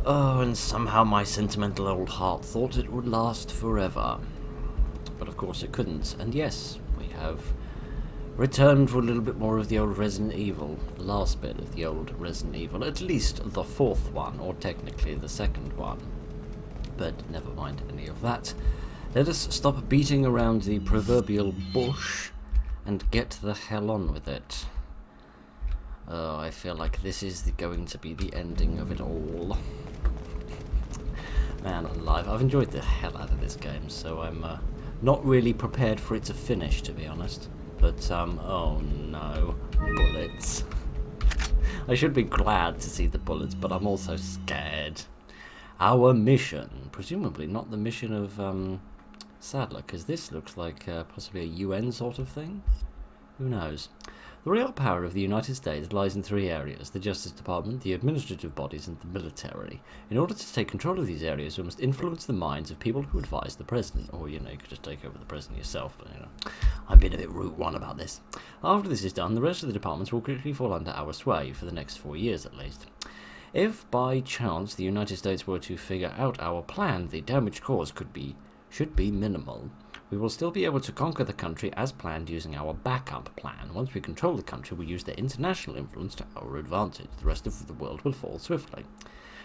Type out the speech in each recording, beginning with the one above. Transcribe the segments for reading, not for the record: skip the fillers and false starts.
Oh, and somehow my sentimental old heart thought it would last forever. But of course it couldn't, and yes, we have returned for a little bit more of the old Resident Evil, the last bit of the old Resident Evil, at least the fourth one, or technically the second one. But never mind any of that. Let us stop beating around the proverbial bush and get the hell on with it. Oh, I feel like this is going to be the ending of it all. Man alive, I've enjoyed the hell out of this game, so I'm not really prepared for it to finish, to be honest. But, oh no, bullets. I should be glad to see the bullets, but I'm also scared. Our mission, presumably not the mission of, Sadler, because this looks like possibly a UN sort of thing. Who knows? The real power of the United States lies in three areas: the Justice Department, the administrative bodies, and the military. In order to take control of these areas, we must influence the minds of people who advise the president. Or, you know, you could just take over the president yourself, but, you know, I'm being a bit route one about this. After this is done, the rest of the departments will quickly fall under our sway, for the next 4 years at least. If, by chance, the United States were to figure out our plan, the damage caused should be minimal. We will still be able to conquer the country as planned using our backup plan. Once we control the country, we use their international influence to our advantage. The rest of the world will fall swiftly.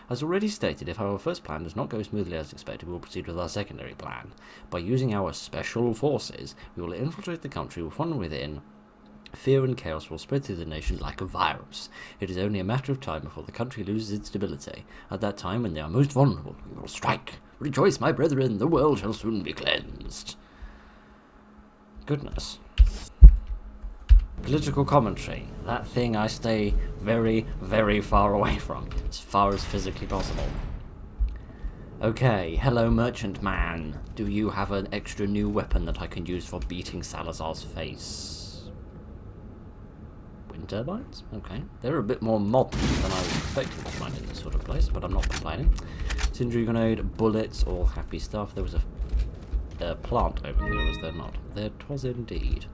As already stated, if our first plan does not go smoothly as expected, we will proceed with our secondary plan. By using our special forces, we will infiltrate the country from within. Fear and chaos will spread through the nation like a virus. It is only a matter of time before the country loses its stability. At that time, when they are most vulnerable, we will strike. Rejoice, my brethren, the world shall soon be cleansed. Goodness. Political commentary. That thing I stay very, very far away from. As far as physically possible. Okay, hello merchant man. Do you have an extra new weapon that I can use for beating Salazar's face? Wind turbines? Okay. They're a bit more modern than I was expecting to find in this sort of place, but I'm not complaining. Sindri grenade, bullets, all happy stuff. There was a plant over here, was there not? There 'twas indeed.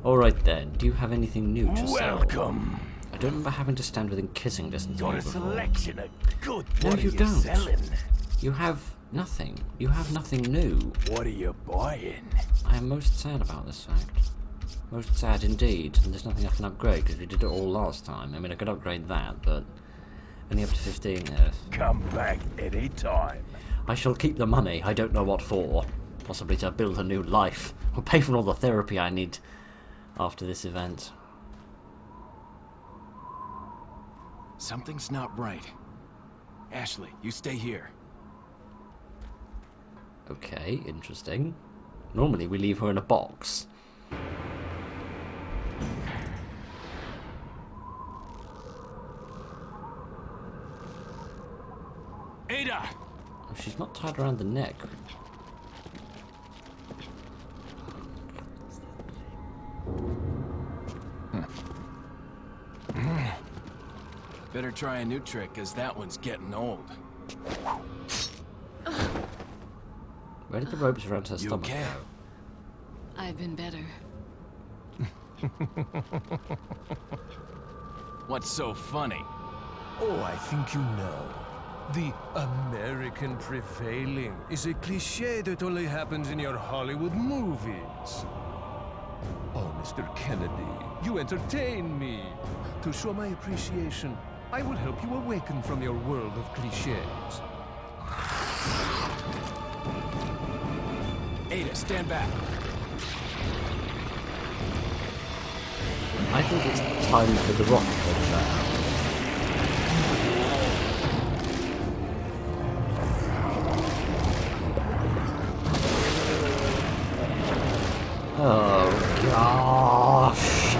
Alright then, do you have anything new to sell? Welcome. I don't remember having to stand within kissing distance of Got you a before. selection of good. No, What you are you don't. selling? You have nothing. You have nothing new. What are you buying? I am most sad about this fact. Most sad indeed, and there's nothing I can upgrade because we did it all last time. I mean, I could upgrade that, but only up to 15 there. Come back any time. I shall keep the money, I don't know what for. Possibly to build a new life, or pay for all the therapy I need after this event. Something's not right. Ashley, you stay here. Okay, interesting. Normally we leave her in a box. Ada! Oh, she's not tied around the neck. Better try a new trick, cause that one's getting old. Where did the ropes around her stomach okay? go? I've been better. What's so funny? Oh, I think you know. The American prevailing is a cliché that only happens in your Hollywood movies. Oh, Mr. Kennedy, you entertain me. To show my appreciation, I will help you awaken from your world of clichés. Ada, stand back. I think it's time for the rocket launcher. Oh gosh!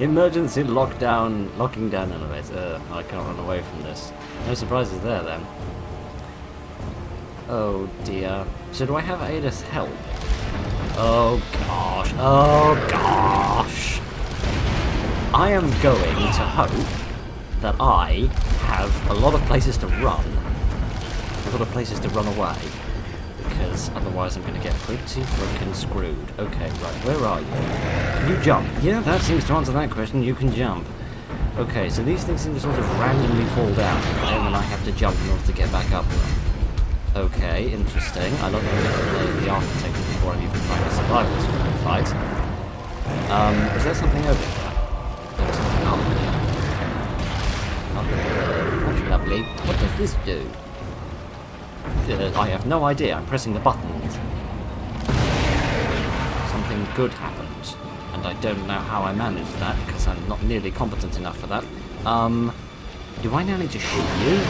Emergency lockdown, locking down elevator. I can't run away from this. No surprises there then. Oh dear. So do I have Ada's help? Oh gosh, oh gosh! I am going to hope that I have a lot of places to run. A lot of places to run away. Because because otherwise I'm going to get pretty freaking screwed. Okay, right, where are you? Can you jump? Yeah, that seems to answer that question. You can jump. Okay, so these things seem to sort of randomly fall down, and then I have to jump in order to get back up them. Okay, interesting. I love that I'm going to play the architecture before I'm even trying to survive this freaking fight. Is there something over here? There's something up here. Up there. That's lovely. What does this do? I have no idea. I'm pressing the buttons. Something good happened, and I don't know how I managed that because I'm not nearly competent enough for that. Do I now need to shoot you in the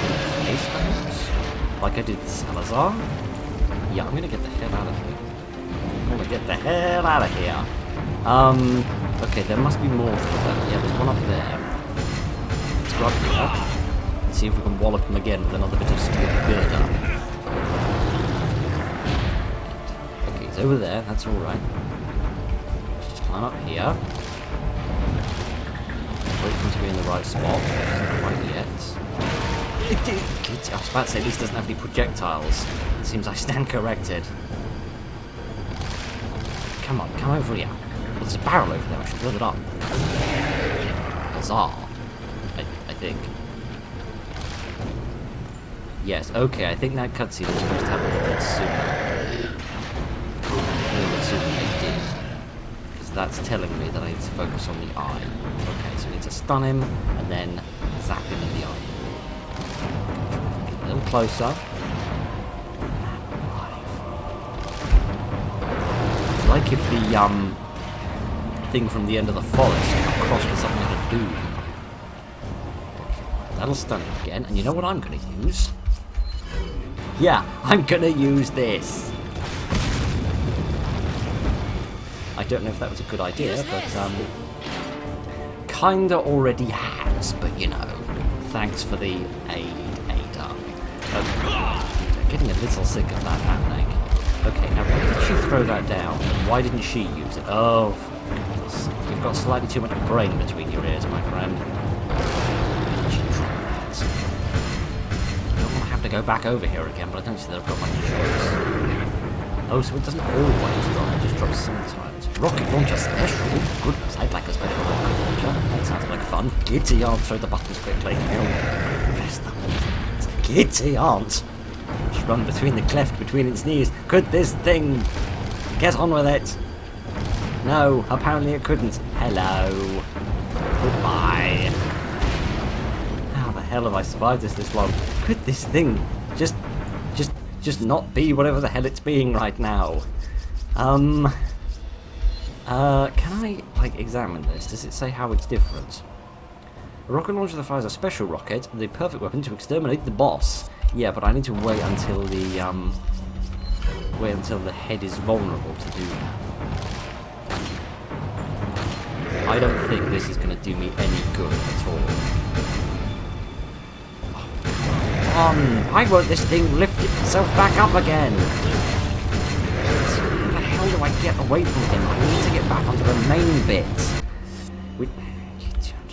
face, perhaps? Like I did with Salazar? Yeah, I'm gonna get the hell out of here. I'm gonna get the hell out of here. Okay, there must be more to that. Yeah, there's one up there. Let's go up here and see if we can wallop him again with another bit of steel girder. Okay, he's over there, that's alright. Let's just climb up here. Wait for him to be in the right spot. Not quite yet. I was about to say, at least doesn't have any projectiles. It seems I stand corrected. Come on, come over here. Well, there's a barrel over there, I should build it up. Huzzah. I think. Yes, okay, I think that cutscene was supposed to happen a little bit sooner. A little bit sooner than it did. Because that's telling me that I need to focus on the eye. Okay, so I need to stun him, and then zap him in the eye. A little closer. It's like if the thing from the end of the forest got crossed with something out of Doom. That'll stun him again, and you know what I'm gonna use? Yeah, I'm gonna use this. I don't know if that was a good idea, but kinda already has, but you know, thanks for the aid, Ada. I'm getting a little sick of that happening. Okay, now why did she throw that down? And why didn't she use it? Oh, for goodness. You've got slightly too much brain between your ears, my friend. Why did she drop that? I don't want to have to go back over here again, but I don't see that I've got much choice. Oh, so it doesn't always drop, it just drops sometimes. Rocket launcher special? Goodness, I'd like a special rocket launcher. That sounds like fun. Giddy aunt, throw the buttons quickly. Press the buttons. Giddy aunt. Just run between the cleft between its knees. Could this thing get on with it? No, apparently it couldn't. Hello. Goodbye. How the hell have I survived this long? Could this thing just not be whatever the hell it's being right now? Can I, like, examine this? Does it say how it's different? A rocket launcher that fires a special rocket, the perfect weapon to exterminate the boss. Yeah, but I need to wait until the head is vulnerable to do that. I don't think this is going to do me any good at all. Why won't this thing lift itself back up again? How the hell do I get away from him? I need to get back onto the main bit. It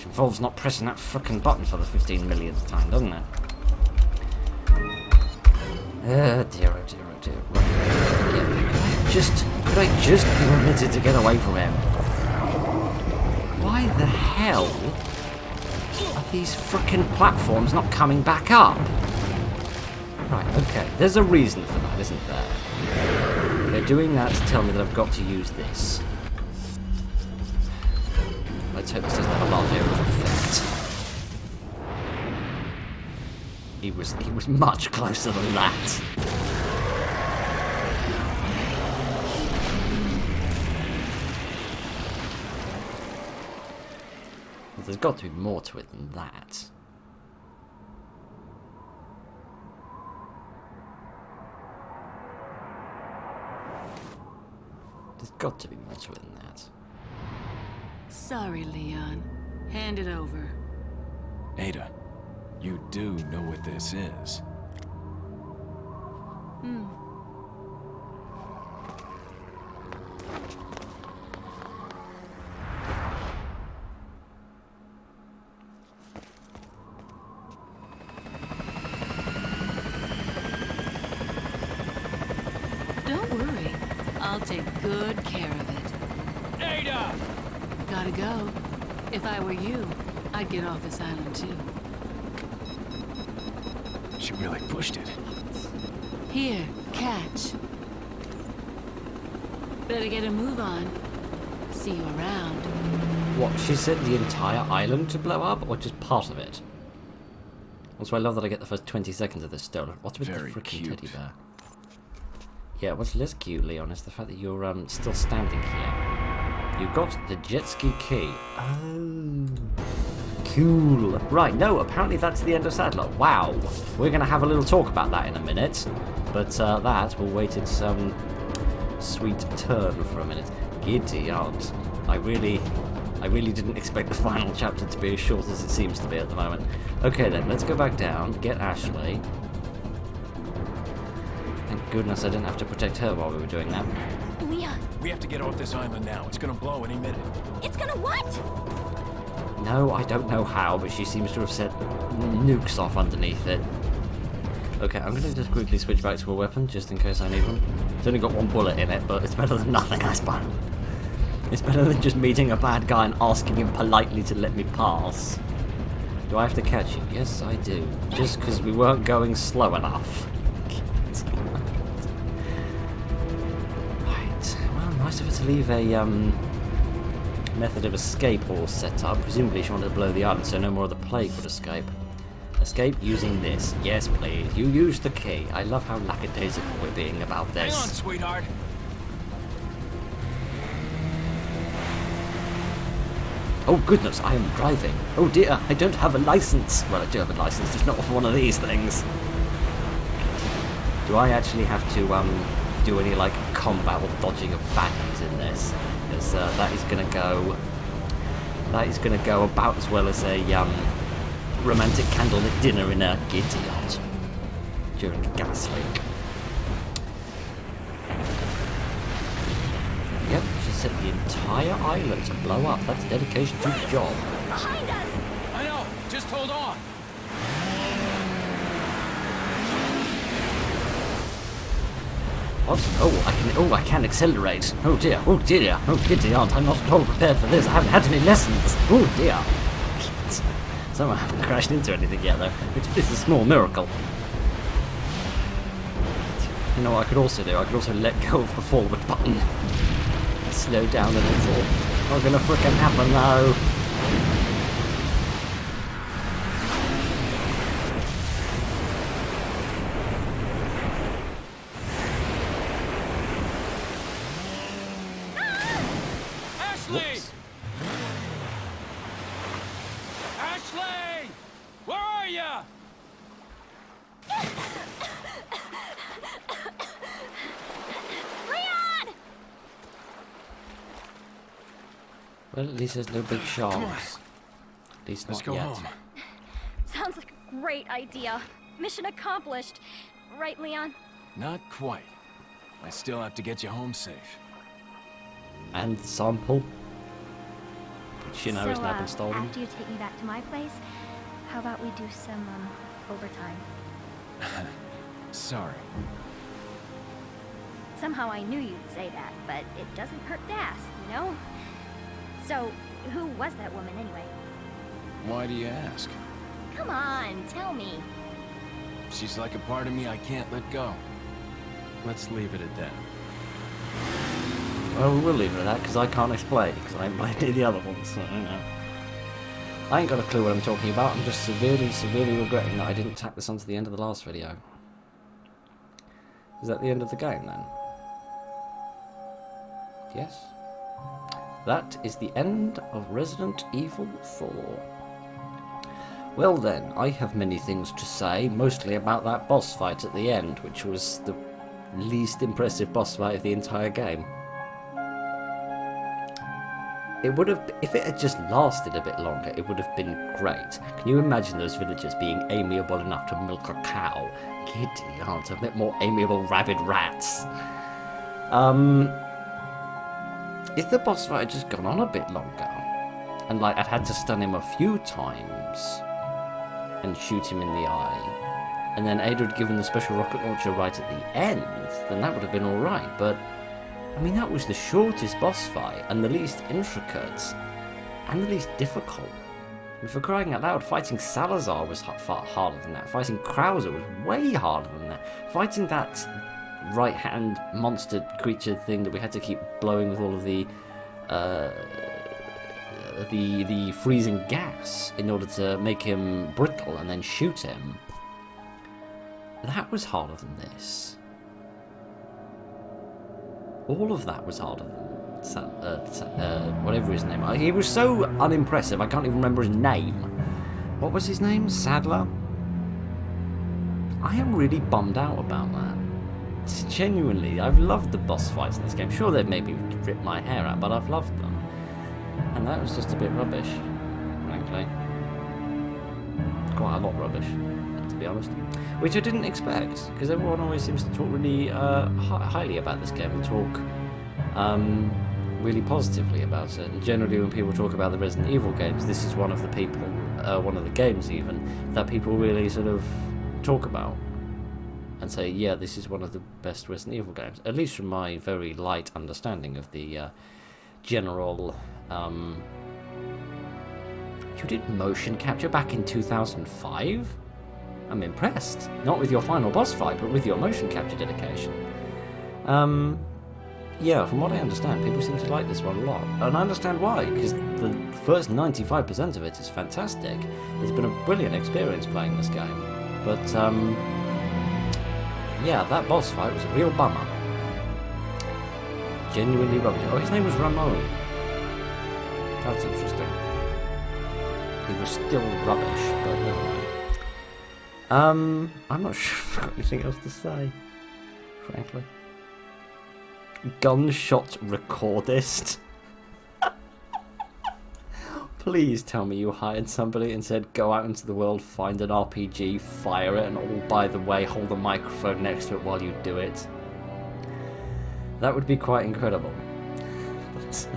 involves not pressing that frickin' button for the 15 millionth time, doesn't it? Oh dear, oh dear, oh dear. Right. Yeah. Could I just be permitted to get away from him? Why the hell are these frickin' platforms not coming back up? Right, okay. There's a reason for that, isn't there? They're doing that to tell me that I've got to use this. Let's hope this doesn't have a large area of effect. He was much closer than that. Well, there's got to be more to it than that. There's got to be more to it than that. Sorry, Leon. Hand it over. Ada, you do know what this is. take good care of it. Ada! Gotta go. If I were you, I'd get off this island too. She really pushed it. Here, catch. Better get a move on. See you around. What, she set the entire island to blow up, or just part of it? Also, I love that I get the first 20 seconds of this stolen. What's with Very the freaking cute. teddy bear? Yeah, what's less cute, Leon, is the fact that you're still standing here. You got the jet ski key. Oh, cool. Right, no, apparently that's the end of Sadler. Wow. We're going to have a little talk about that in a minute. But that will wait its sweet turn for a minute. Giddy aunt. I really didn't expect the final chapter to be as short as it seems to be at the moment. Okay then, let's go back down, get Ashley. Thank goodness I didn't have to protect her while we were doing that. Leon, We have to get off this island now. It's gonna blow any minute. it's gonna what? No, I don't know how, but she seems to have set nukes off underneath it. Okay, I'm going to just quickly switch back to a weapon, just in case I need one. It's only got one bullet in it, but it's better than nothing, I suppose. It's better than just meeting a bad guy and asking him politely to let me pass. Do I have to catch you? Yes, I do. Just because we weren't going slow enough. Right. Well, nice of her to leave a method of escape all set up. Presumably she wanted to blow the island so no more of the plague would escape. Escape using this. Yes, please. You use the key. I love how lackadaisical we're being about Hang on, this. sweetheart. Oh goodness, I am driving. Oh dear, I don't have a license. Well, I do have a license, just not for one of these things. Do I actually have to do any like combat or dodging of baddies in this? Because that is gonna go about as well as a romantic candlelit dinner in a Gideon during a gas leak. Yep, she set the entire island to blow up. That's dedication to the job. Behind us! I know. Just hold on. What? Oh, I can accelerate. Oh dear, oh dear, oh giddy aunt, I'm not at all prepared for this. I haven't had any lessons. Oh dear. Somehow I haven't crashed into anything yet though, which is a small miracle. You know what I could also do? I could also let go of the forward button. Slow down a little. Not gonna frickin' happen though. Ashley! Whoops. Ashley! Where are ya? Leon! Well, at least there's no big sharks. At least Let's not go yet. home. Sounds like a great idea. Mission accomplished. Right, Leon? Not quite. I still have to get you home safe. And the sample, which you know has now been stolen. After you take me back to my place, how about we do some, overtime? Sorry. Somehow I knew you'd say that, but it doesn't hurt to ask, you know? So, who was that woman anyway? Why do you ask? Come on, tell me. She's like a part of me I can't let go. Let's leave it at that. Well, we will leave it at that, because I can't explain, because I ain't played any of the other ones, so I don't know. I ain't got a clue what I'm talking about, I'm just severely regretting that I didn't tack this onto the end of the last video. Is that the end of the game, then? Yes? That is the end of Resident Evil 4. Well then, I have many things to say, mostly about that boss fight at the end, which was the least impressive boss fight of the entire game. It would have, if it had just lasted a bit longer, it would have been great. Can you imagine those villagers being amiable enough to milk a cow? Giddy aunt, I've met more amiable rabid rats. If the boss fight had just gone on a bit longer, and like I'd had to stun him a few times, and shoot him in the eye, and then Ada had given the special rocket launcher right at the end, then that would have been alright, but I mean, that was the shortest boss fight, and the least intricate, and the least difficult. And for crying out loud, fighting Salazar was far harder than that. Fighting Krauser was way harder than that. Fighting that right-hand monster creature thing that we had to keep blowing with all of the freezing gas in order to make him brittle and then shoot him. That was harder than this. All of that was harder than whatever his name. He was so unimpressive, I can't even remember his name. What was his name? Sadler? I am really bummed out about that. Genuinely, I've loved the boss fights in this game. Sure, they've maybe ripped my hair out, but I've loved them. And that was just a bit rubbish, frankly. Quite a lot rubbish, to be honest. Which I didn't expect, because everyone always seems to talk really highly about this game and talk really positively about it. And generally, when people talk about the Resident Evil games, this is one of the games even, that people really sort of talk about and say, yeah, this is one of the best Resident Evil games. At least from my very light understanding of the general... You did motion capture back in 2005? I'm impressed. Not with your final boss fight, but with your motion capture dedication. Yeah, from what I understand, people seem to like this one a lot. And I understand why, because the first 95% of it is fantastic. It's been a brilliant experience playing this game. But, yeah, that boss fight was a real bummer. Genuinely rubbish. Oh, his name was Ramon. That's interesting. He was still rubbish, but never mind. I'm not sure if I've got anything else to say, frankly. Gunshot recordist. Please tell me you hired somebody and said, go out into the world, find an RPG, fire it, and oh, by the way, hold a microphone next to it while you do it. That would be quite incredible. But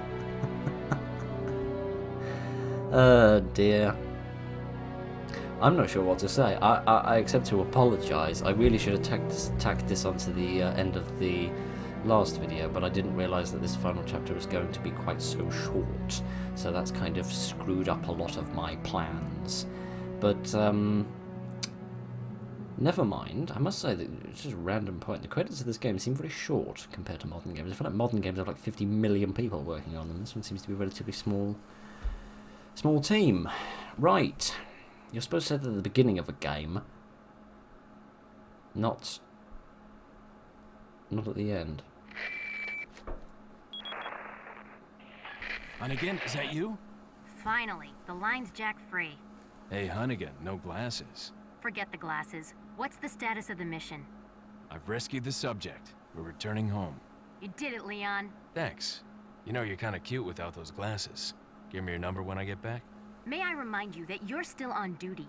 oh dear. I'm not sure what to say. I accept to apologise. I really should have tacked this onto the end of the last video, but I didn't realise that this final chapter was going to be quite so short. So that's kind of screwed up a lot of my plans. But never mind. I must say that it's just a random point. The credits of this game seem very short compared to modern games. I feel like modern games have like 50 million people working on them. This one seems to be a relatively small team. Right. You're supposed to set it at the beginning of a game, not at the end. Hunnigan, is that you? Finally, the line's jack free. Hey, Hunnigan, no glasses. Forget the glasses. What's the status of the mission? I've rescued the subject. We're returning home. You did it, Leon. Thanks. You know, you're kind of cute without those glasses. Give me your number when I get back. May I remind you that you're still on duty.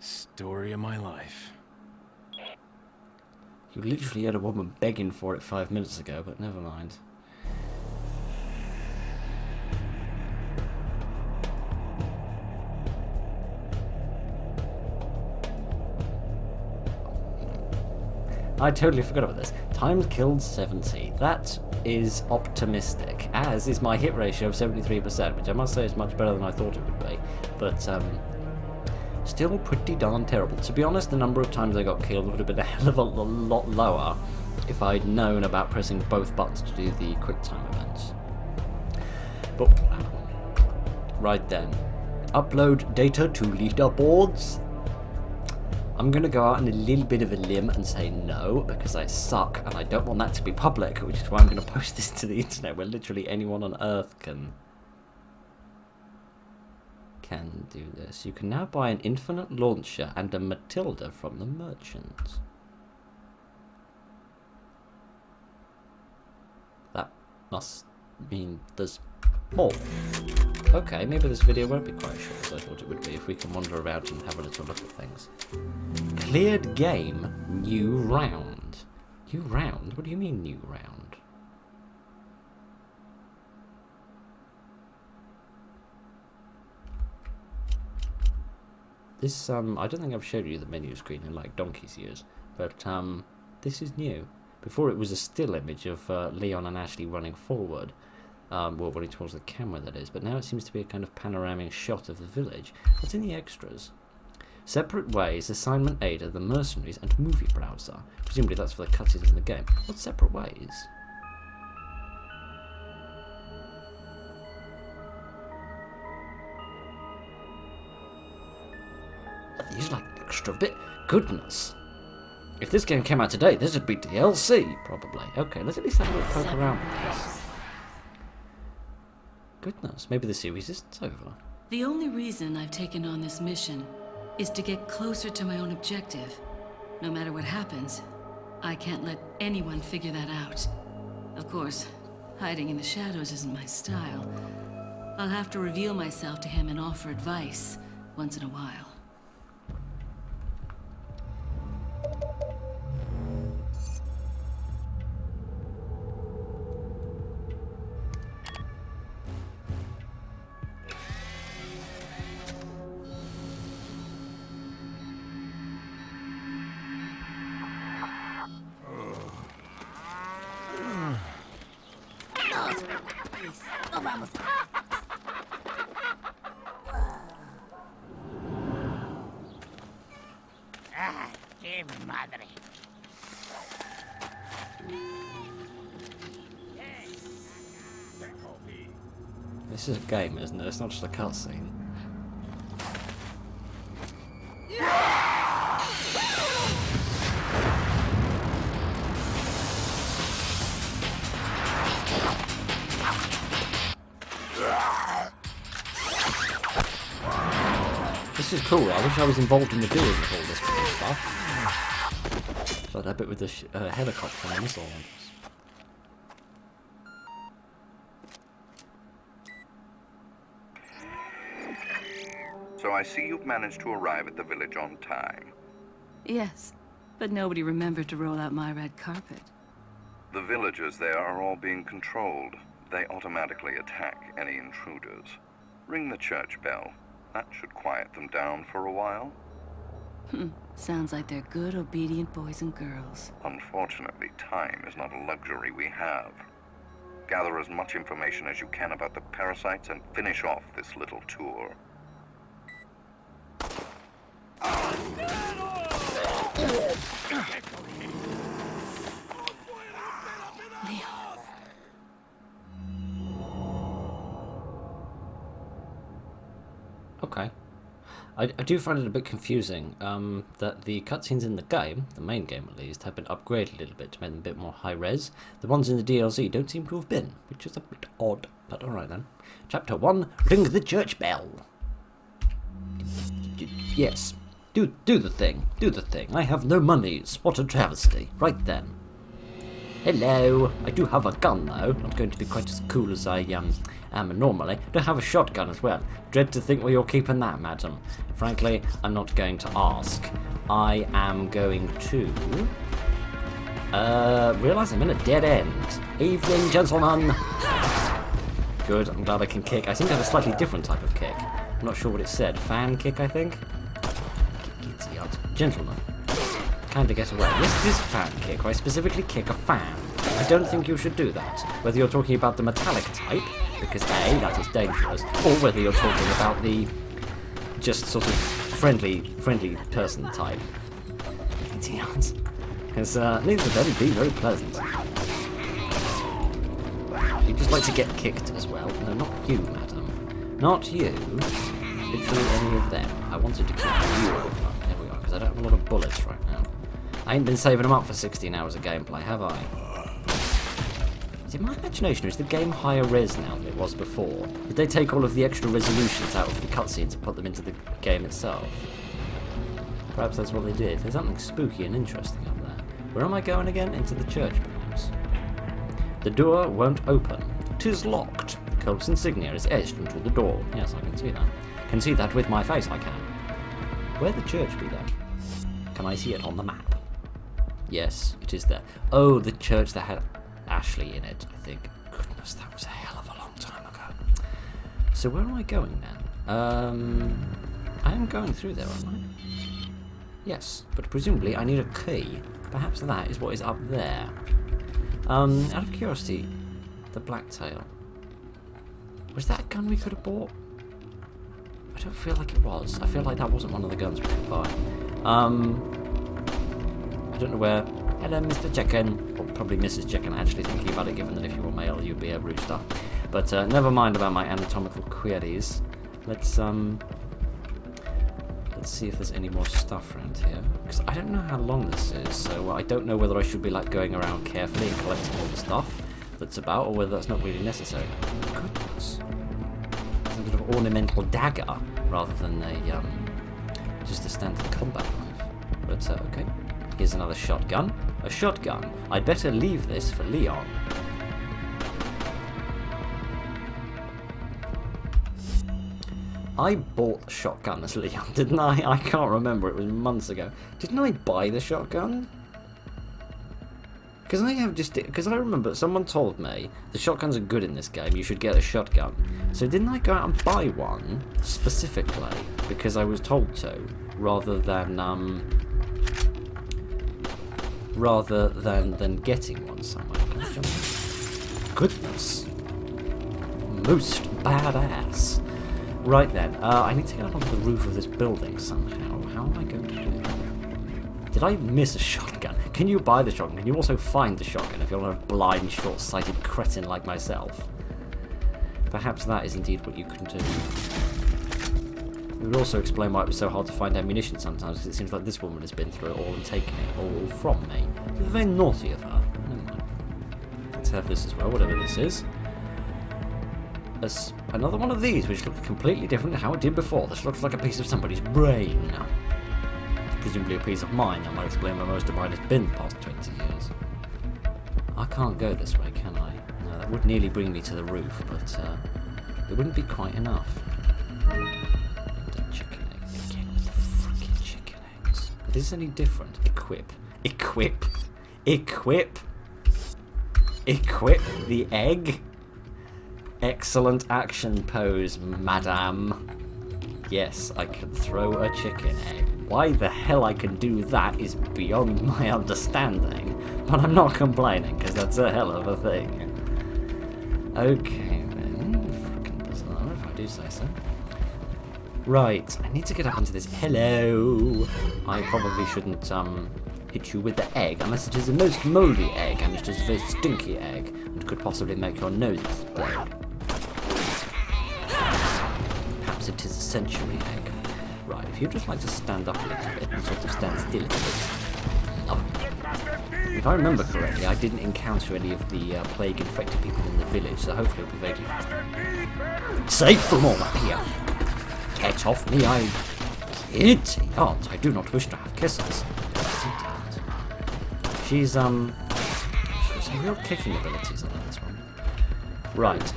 Story of my life. You literally had a woman begging for it 5 minutes ago, but never mind. I totally forgot about this. Times killed 70. That is optimistic, as is my hit ratio of 73%, which I must say is much better than I thought it would be. But, still pretty darn terrible. To be honest, the number of times I got killed would have been a hell of a lot lower if I'd known about pressing both buttons to do the quick time events. But, right then. Upload data to leaderboards. I'm going to go out on a little bit of a limb and say no, because I suck, and I don't want that to be public, which is why I'm going to post this to the internet, where literally anyone on Earth can do this. You can now buy an infinite launcher and a Matilda from the merchant. That must mean there's more. Okay, maybe this video won't be quite short as I thought it would be if we can wander around and have a little look at things. Cleared game, new round. New round? What do you mean new round? This, I don't think I've showed you the menu screen in like donkey's years, but this is new. Before it was a still image of Leon and Ashley running forward. Well, running towards the camera, that is. But now it seems to be a kind of panoramic shot of the village. What's in the extras? Separate ways, assignment Ada, the mercenaries, and movie browser. Presumably that's for the cutscenes in the game. What's separate ways? Are these like extra bit? Goodness. If this game came out today, this would be DLC, probably. Okay, let's at least have a little poke around with this. Goodness, maybe the series isn't over. The only reason I've taken on this mission is to get closer to my own objective. No matter what happens, I can't let anyone figure that out. Of course, hiding in the shadows isn't my style. I'll have to reveal myself to him and offer advice once in a while. ¡Qué madre! This is a game, isn't it? It's not just a cutscene. This is cool. I wish I was involved in the doing of all this cool stuff. Like that bit with the helicopter and the missile launchers. So I see you've managed to arrive at the village on time. Yes, but nobody remembered to roll out my red carpet. The villagers there are all being controlled. They automatically attack any intruders. Ring the church bell. That should quiet them down for a while. Sounds like they're good, obedient boys and girls. Unfortunately, time is not a luxury we have. Gather as much information as you can about the parasites and finish off this little tour. Leon. Okay. I do find it a bit confusing that the cutscenes in the game, the main game at least, have been upgraded a little bit to make them a bit more high-res. The ones in the DLC don't seem to have been, which is a bit odd, but alright then. Chapter 1, Ring the Church Bell. Yes, do the thing, do the thing. I have no monies, what a travesty. Right then. Hello, I do have a gun though, not going to be quite as cool as I am normally. I do have a shotgun as well. Dread to think where you're keeping that, madam. Frankly, I'm not going to ask. I am going to realise I'm in a dead end. Evening, gentlemen. Good, I'm glad I can kick. I seem to have a slightly different type of kick. I'm not sure what it said. Fan kick, I think? Gentlemen. Kinda get away. Yes, it is fan kick. I specifically kick a fan. I don't think you should do that. Whether you're talking about the metallic type, because A, that is dangerous, or whether you're talking about the just sort of friendly person type. Because neither of them would be very pleasant. You just like to get kicked as well. No, not you, madam. Not you. Literally any of them. I wanted to kick you over. There we are, because I don't have a lot of bullets right now. I ain't been saving them up for 16 hours of gameplay, have I? Is it my imagination, or is the game higher res now than it was before? Did they take all of the extra resolutions out of the cutscenes and put them into the game itself? Perhaps that's what they did. There's something spooky and interesting up there. Where am I going again? Into the church, perhaps? The door won't open. 'Tis locked. The cult's insignia is etched into the door. Yes, I can see that. Can see that with my face, I can. Where the church be then? Can I see it on the map? Yes, it is there. Oh, the church that had Ashley in it, I think. Goodness, that was a hell of a long time ago. So where am I going then? I am going through there, aren't I? Yes, but presumably I need a key. Perhaps that is what is up there. Out of curiosity, the Blacktail. Was that a gun we could have bought? I don't feel like it was. I feel like that wasn't one of the guns we could buy. I don't know where. Hello, Mr. Chicken. Or probably Mrs. Chicken, actually thinking about it, given that if you were male, you'd be a rooster. But never mind about my anatomical queries. Let's see if there's any more stuff around here. Because I don't know how long this is, so I don't know whether I should be like going around carefully and collecting all the stuff that's about, or whether that's not really necessary. Goodness. Some sort of ornamental dagger rather than a just a standard combat knife. But okay. Here's another shotgun. A shotgun. I'd better leave this for Leon. I bought the shotgun as Leon, didn't I? I can't remember. It was months ago. Didn't I buy the shotgun? Because I remember someone told me the shotguns are good in this game. You should get a shotgun. So didn't I go out and buy one specifically because I was told to, rather than getting one somewhere? Can I jump? Goodness, most badass. Right then, I need to get up onto the roof of this building somehow. How am I going to do that? Did I miss a shotgun? Can you buy the shotgun? Can you also find the shotgun if you're not a blind, short-sighted cretin like myself? Perhaps that is indeed what you can do. It would also explain why it was so hard to find ammunition sometimes, because it seems like this woman has been through it all and taken it all from me. It's very naughty of her. Never mind. Let's have this as well, whatever this is. Another one of these, which looks completely different to how it did before. This looks like a piece of somebody's brain. Presumably a piece of mine. That might explain where most of mine has been the past 20 years. I can't go this way, can I? No, that would nearly bring me to the roof, but it wouldn't be quite enough. The chicken egg again with the frickin' chicken eggs. Is this any different? Equip. Equip. Equip. Equip the egg. Excellent action pose, madame. Yes, I can throw a chicken egg. Why the hell I can do that is beyond my understanding, but I'm not complaining, because that's a hell of a thing. Okay then, frickin' bizarre if I do say so. Right, I need to get up onto this. Hello! I probably shouldn't hit you with the egg, unless it is the most mouldy egg, and it is a very stinky egg, and could possibly make your nose explode. Perhaps it is a century egg. Right, if you'd just like to stand up a little bit and sort of stand still a bit. Lovely. If I remember correctly, I didn't encounter any of the plague-infected people in the village, so hopefully it'll be vaguely safe from all up here. Get off me, I kitty aunt. I do not wish to have kisses. She's some real kicking abilities on this one. Right.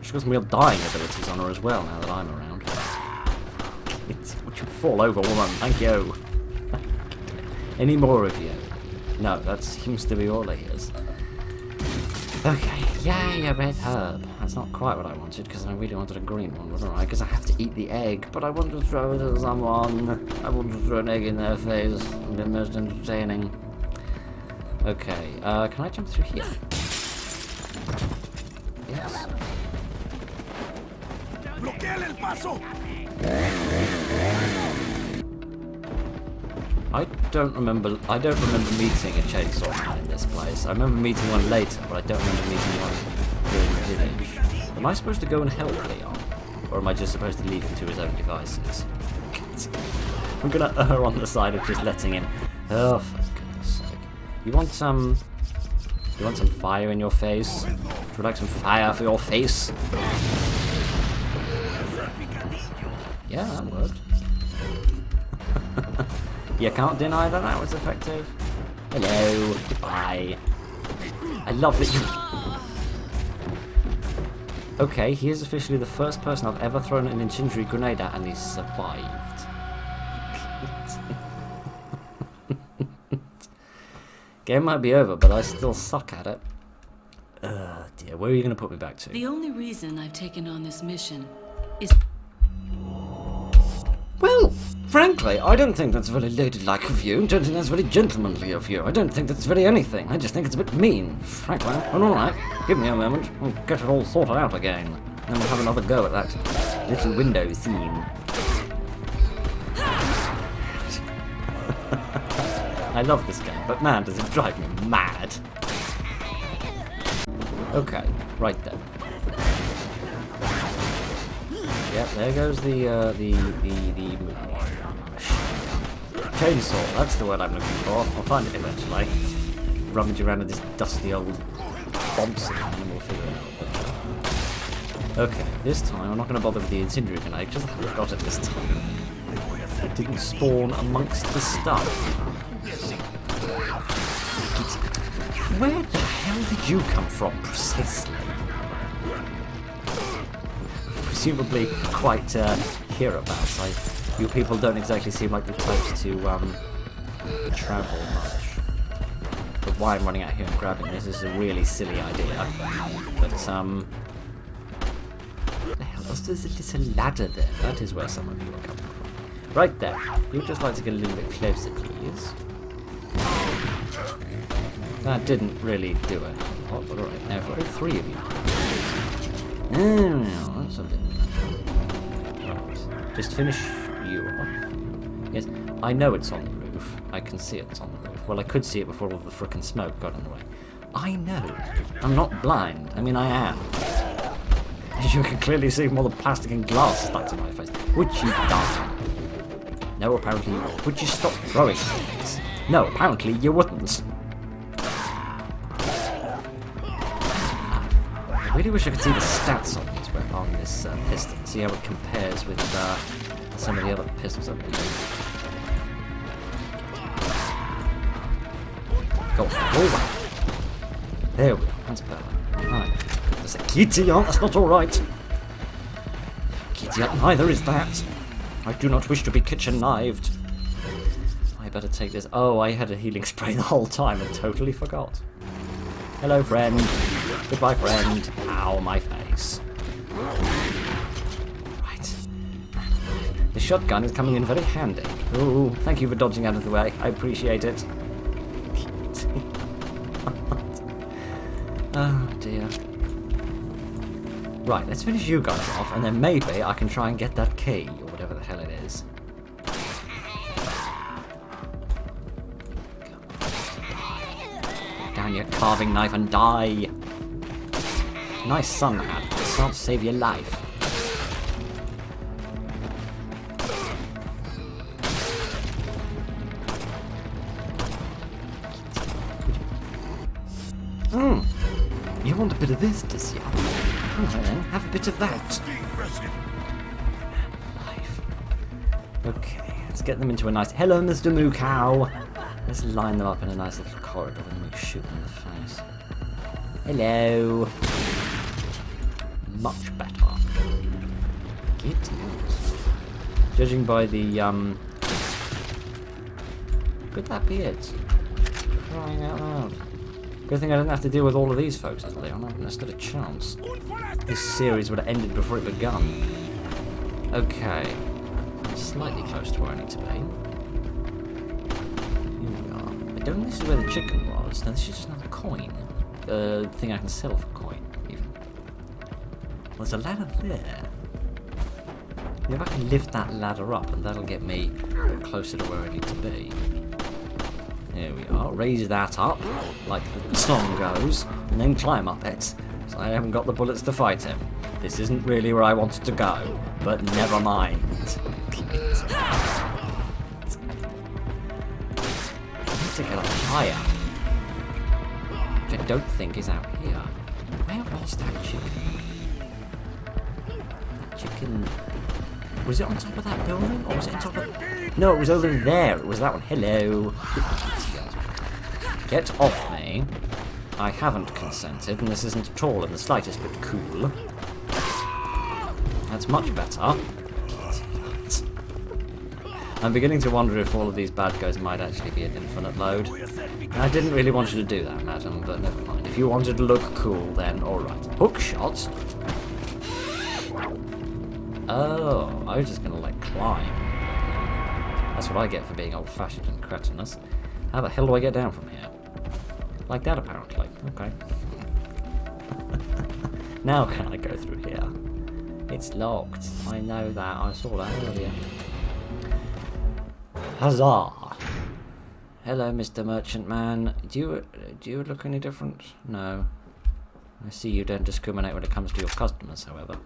She's got some real dying abilities on her as well now that I'm around. Would you fall over, woman? Thank you. Any more of you? No, that seems to be all he is. Okay, yay, a red herb. That's not quite what I wanted, because I really wanted a green one, wasn't I? Because I have to eat the egg, but I want to throw it at someone. I want to throw an egg in their face. It'll be most entertaining. Okay, can I jump through here? Yes. I don't remember meeting a chainsaw man in this place. I remember meeting one later, but I don't remember meeting one here in the village. Am I supposed to go and help Leon? Or am I just supposed to leave him to his own devices? I'm gonna err on the side of just letting him. Oh, for goodness sake. You want some fire in your face? Would you like some fire for your face? Yeah, that worked. You can't deny that that was effective. Hello, goodbye. I love that you... Okay, he is officially the first person I've ever thrown an incendiary grenade at and he's survived. Game might be over, but I still suck at it. Dear, where are you going to put me back to? The only reason I've taken on this mission is... Well, Frankly, I don't think that's very ladylike of you. I don't think that's very gentlemanly of you. I don't think that's very anything. I just think it's a bit mean. Frankly, well, alright. Give me a moment. We'll get it all sorted out again. Then we'll have another go at that little window scene. I love this game, but man, does it drive me mad. Okay, right then. Yep, there goes the chainsaw. That's the word I'm looking for. I'll find it eventually. Rummage around with this dusty old Thompson, and then we'll figure it out. Okay, this time I'm not going to bother with the incendiary grenade because I got it this time. It didn't spawn amongst the stuff. Where the hell did you come from, precisely? Presumably quite hereabouts. You people don't exactly seem like the types to travel much. But why I'm running out here and grabbing this is a really silly idea. But what the hell else? There's a little ladder there. That is where some of you are coming from. Right there. You'd just like to get a little bit closer, please. That didn't really do it. Oh, but alright, now for all three of you. Oh, that's a bit... Right. Just finish you off. Yes, I know it's on the roof. I can see it's on the roof. Well, I could see it before all the frickin' smoke got in the way. I know. I'm not blind. I mean, I am. As you can clearly see from all the plastic and glass stuck to my face. Would you die? No, apparently you would. Would you stop throwing things? No, apparently you wouldn't. I really wish I could see the stats on this pistol, see how it compares with some of the other pistols I've been using. Go forward. There we go, that's better. Right. There's a kitty on, that's not alright. Kitty up, neither is that. I do not wish to be kitchen-knived. I better take this. Oh, I had a healing spray the whole time and totally forgot. Hello, friend. Goodbye, friend. Ow, my face. Right. The shotgun is coming in very handy. Ooh, thank you for dodging out of the way. I appreciate it. Oh, dear. Right, let's finish you guys off, and then maybe I can try and get that key, or whatever the hell it is. Put down your carving knife and die. Nice sun hat. It's not to save your life. You want a bit of this, does you? Okay, then, have a bit of that. Life. Okay, let's get them into a nice... Hello, Mr. Moo Cow. Let's line them up in a nice little corridor and we shoot them in the face. Hello. Much better. Get it. Judging by the, could that be it? Crying out loud. Good thing I didn't have to deal with all of these folks as Leon. I wouldn't have stood a chance. This series would have ended before it begun. Okay. I'm slightly close to where I need to be. Here we are. I don't think this is where the chicken was. No, this is just another coin. The thing I can sell for coin, even. There's a ladder there. Maybe I can lift that ladder up and that'll get me closer to where I need to be. There we are. Raise that up, like the song goes, and then climb up it. So I haven't got the bullets to fight him. This isn't really where I wanted to go, but never mind. I need to get up higher. Which I don't think is out here. Where was that chicken? That chicken... Was it on top of that building? Or was it on top of... No, it was over there. It was that one. Hello. Get off me. I haven't consented, and this isn't at all in the slightest bit cool. That's much better. I'm beginning to wonder if all of these bad guys might actually be an infinite load. And I didn't really want you to do that, madam, but never mind. If you wanted to look cool, then alright. Hook shot? Oh, I was just gonna, like, climb. That's what I get for being old-fashioned and cretinous. How the hell do I get down from here? Like that, apparently. Okay. Now can I go through here? It's locked. I know that. I saw that earlier. Huzzah! Hello, Mr. Merchant Man. Do you look any different? No. I see you don't discriminate when it comes to your customers, however.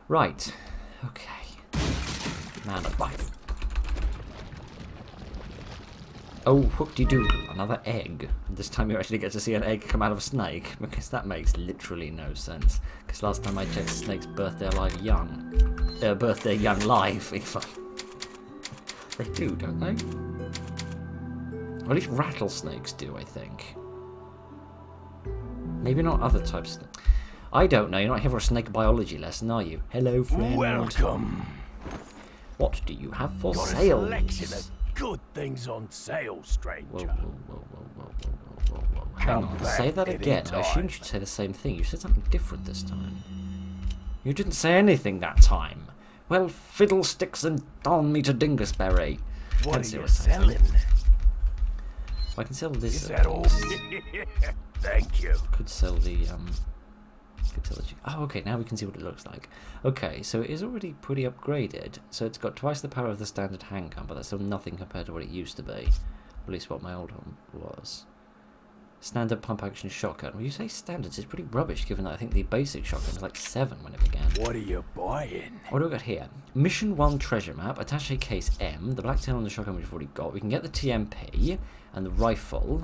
Right. Okay. Man alive. Oh, whoop-de-doo. Another egg. This time you actually get to see an egg come out of a snake, because that makes literally no sense. Because last time I checked, snakes birth their live young. Birth their young live, even. They do, don't they? Or at least rattlesnakes do, I think. Maybe not other types. I don't know. You're not here for a snake biology lesson, are you? Hello, friend. Welcome. What do you have for Got a sale? selection of good things on sale, stranger. Whoa, whoa, whoa, whoa, whoa, whoa, whoa, whoa. Hang on. back Say that again. I assumed you'd say the same thing. You said something different this time. You didn't say anything that time. Well, fiddlesticks and darn me to Dingusberry. What Let's are see you what's selling? I can sell this. Is that all? Thank you. Could sell the oh, okay, now we can see what it looks like. Okay, so it is already pretty upgraded. So it's got twice the power of the standard handgun, but that's still nothing compared to what it used to be. Or at least what my old one was. Standard pump action shotgun. Well, you say standards, it's pretty rubbish given that I think the basic shotgun was like 7 when it began. What are you buying? What do we got here? Mission 1 treasure map, attaché case M, the black tail on the shotgun we've already got. We can get the TMP and the rifle,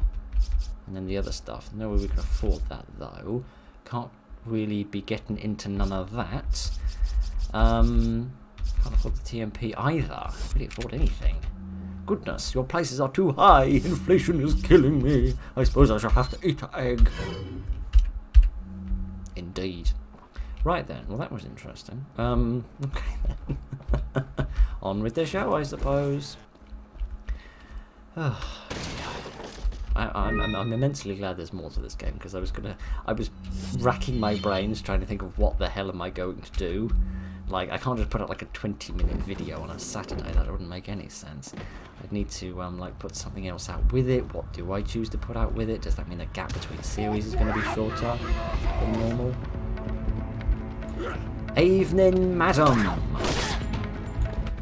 and then the other stuff. No way we can afford that though. Can't really be getting into none of that. Can't afford the TMP either. Can't really afford anything. Goodness, your prices are too high. Inflation is killing me. I suppose I shall have to eat an egg. Indeed. Right then, well that was interesting. Okay then. On with the show, I suppose. I'm immensely glad there's more to this game, because I was racking my brains trying to think of what the hell am I going to do. Like, I can't just put out like a 20-minute video on a Saturday. That wouldn't make any sense. I'd need to like put something else out with it. What do I choose to put out with it? Does that mean the gap between series is going to be shorter than normal? Evening, madam.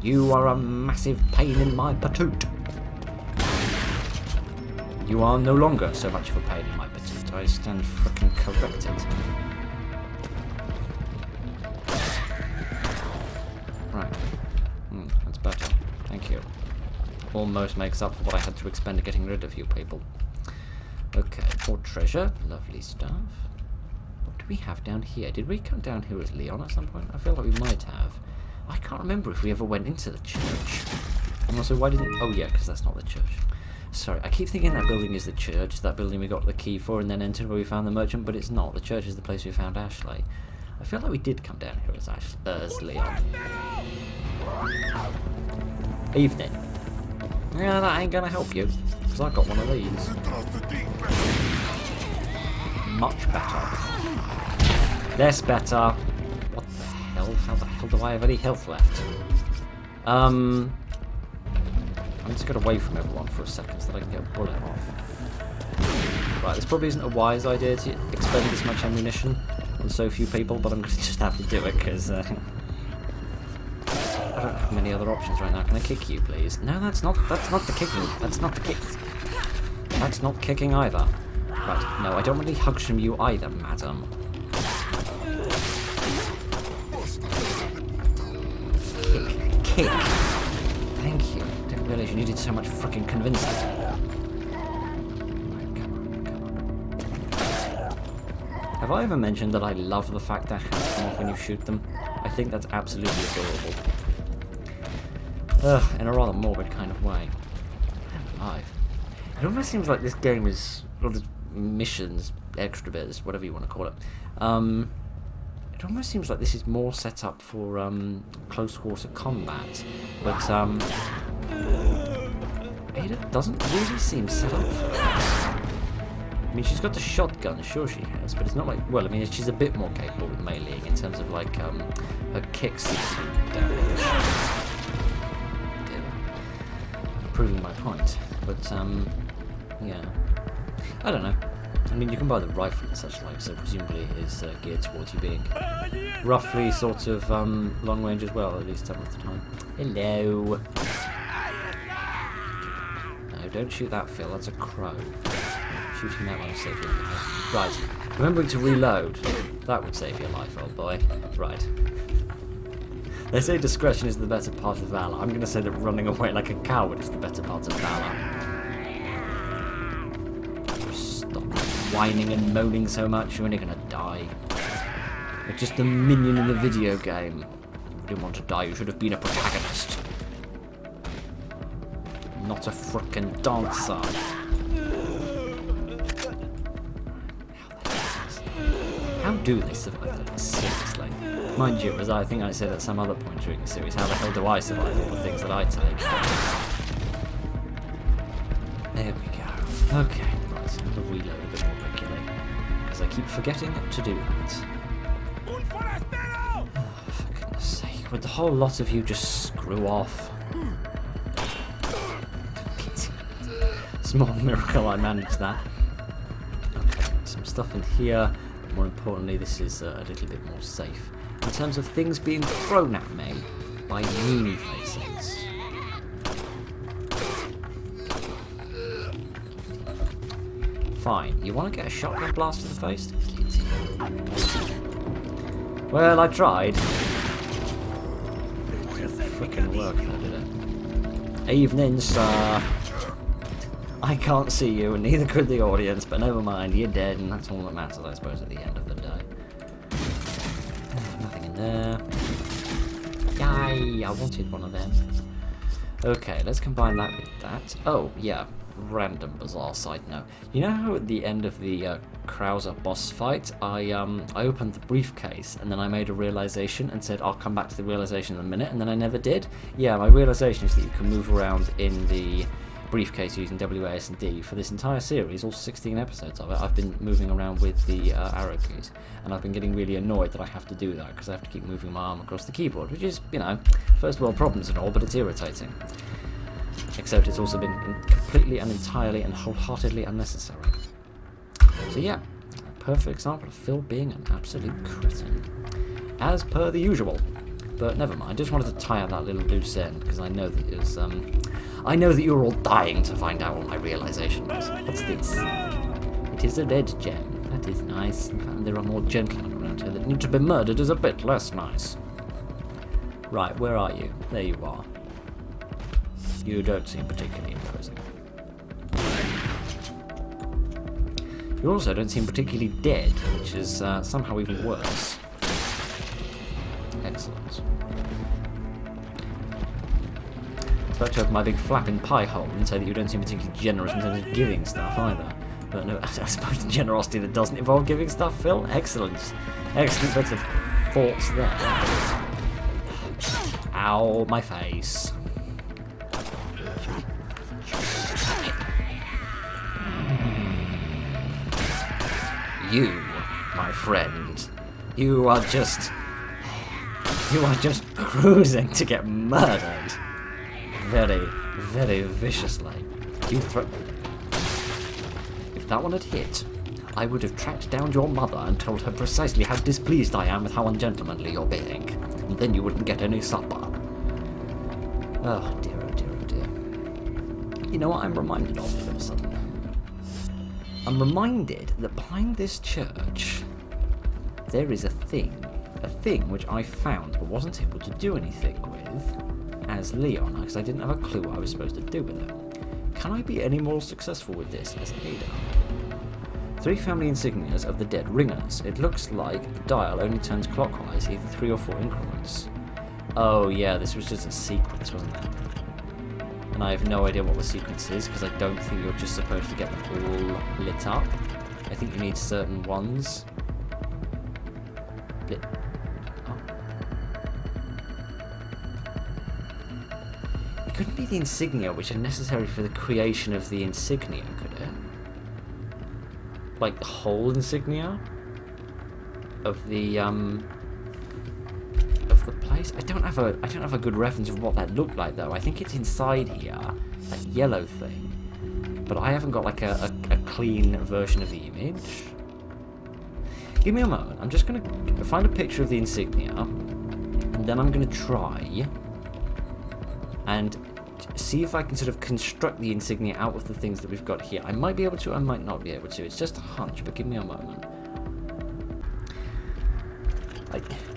You are a massive pain in my patoot. You are no longer so much of a pain in my patoot. I stand frickin' corrected. Right. That's better. Thank you. Almost makes up for what I had to expend to getting rid of you people. Okay, more treasure. Lovely stuff. What do we have down here? Did we come down here as Leon at some point? I feel like we might have. I can't remember if we ever went into the church. And also, why didn't... Oh yeah, because that's not the church. Sorry, I keep thinking that building is the church, that building we got the key for and then entered where we found the merchant, but it's not. The church is the place we found Ashley. I feel like we did come down here as Leon. Evening. Yeah, that ain't gonna help you, because I've got one of these. Much better. Less better. What the hell? How the hell do I have any health left? I'm just going to away from everyone for a second so that I can get a bullet off. Right, this probably isn't a wise idea to expend this much ammunition on so few people, but I'm going to just have to do it because I don't have many other options right now. Can I kick you, please? No, that's not the kicking. That's not the kick. That's not kicking either. Right, no, I don't want any hugs from you either, madam. Kick. Thank you. Didn't realise you needed so much freaking convincing. Right, come on. Have I ever mentioned that I love the fact that hands come off when you shoot them? I think that's absolutely adorable. In a rather morbid kind of way. I'm alive. It almost seems like this game is, or the missions, extra bits, whatever you want to call it. It almost seems like this is more set up for close quarter combat, but it doesn't really seem set up for it. I mean, she's got the shotgun, sure she has, but it's not like, well, I mean, she's a bit more capable with meleeing in terms of like her kicks seem to do damage. proving my point. But, yeah. I don't know. I mean, you can buy the rifle and such like, so presumably it is geared towards you being roughly sort of long range as well, at least some of the time. Hello. No, don't shoot that, Phil. That's a crow. Shooting that one will save your life. Right. Remembering to reload. That would save your life, old boy. Right. They say discretion is the better part of valor. I'm going to say that running away like a coward is the better part of valor. Stop whining and moaning so much. You're only going to die. You're just a minion in a video game. If you didn't want to die, you should have been a protagonist. Not a frickin' dancer. How do they survive that? Seriously. Mind you, as I think I said at some other point during the series, how the hell do I survive all the things that I take? There we go. Okay, right, so I'm going to reload a bit more regularly, because I keep forgetting to do that. Oh, for goodness sake, would the whole lot of you just screw off? Small miracle I managed that. Okay, some stuff in here. More importantly, this is a little bit more safe in terms of things being thrown at me by meanie faces. Fine. You want to get a shotgun blast to the face? Well, I tried. Frickin' work, though, did it? Evening, sir. I can't see you, and neither could the audience, but never mind, you're dead, and that's all that matters, I suppose, at the end of the day. Nothing in there. Yay, I wanted one of them. Okay, let's combine that with that. Oh, yeah, random bizarre side note. You know how at the end of the Krauser boss fight, I opened the briefcase, and then I made a realization and said, I'll come back to the realization in a minute, and then I never did? Yeah, my realization is that you can move around in the briefcase using WASD for this entire series, all 16 episodes of it. I've been moving around with the arrow keys, and I've been getting really annoyed that I have to do that because I have to keep moving my arm across the keyboard, which is, you know, first world problems and all, but it's irritating. Except it's also been completely and entirely and wholeheartedly unnecessary. So yeah, a perfect example of Phil being an absolute cretin, as per the usual. But never mind, just wanted to tie out that little loose end because I know that it was, I know that you're all dying to find out what my realization was. What's this? It is a red gem. That is nice. In fact, there are more gentlemen around here that need to be murdered is a bit less nice. Right, where are you? There you are. You don't seem particularly imposing. You also don't seem particularly dead, which is somehow even worse. Excellent. I was about to open my big flapping pie hole and say that you don't seem particularly generous in terms of giving stuff either. But no, I suppose the generosity that doesn't involve giving stuff, Phil? Excellent. Excellent bit of thoughts there. Ow, my face. You, my friend, you are just cruising to get murdered. Very, very viciously. If that one had hit, I would have tracked down your mother and told her precisely how displeased I am with how ungentlemanly you're being. And then you wouldn't get any supper. Oh dear, oh dear, oh dear. You know what I'm reminded of all of a sudden? I'm reminded that behind this church, there is a thing which I found but wasn't able to do anything with as Leon, because I didn't have a clue what I was supposed to do with it. Can I be any more successful with this as Ada? 3 family insignias of the dead ringers. It looks like the dial only turns clockwise, either 3 or 4 increments. Oh yeah, this was just a sequence, wasn't it? And I have no idea what the sequence is, because I don't think you're just supposed to get them all lit up. I think you need certain ones. Lit. Oh. It couldn't be the insignia which are necessary for the creation of the insignia, could it? Like the whole insignia of the off the place. I don't have a good reference of what that looked like though. I think it's inside here, that yellow thing. But I haven't got like a clean version of the image. Give me a moment. I'm just gonna find a picture of the insignia, and then I'm gonna try and see if I can sort of construct the insignia out of the things that we've got here. I might be able to, I might not be able to. It's just a hunch, but give me a moment.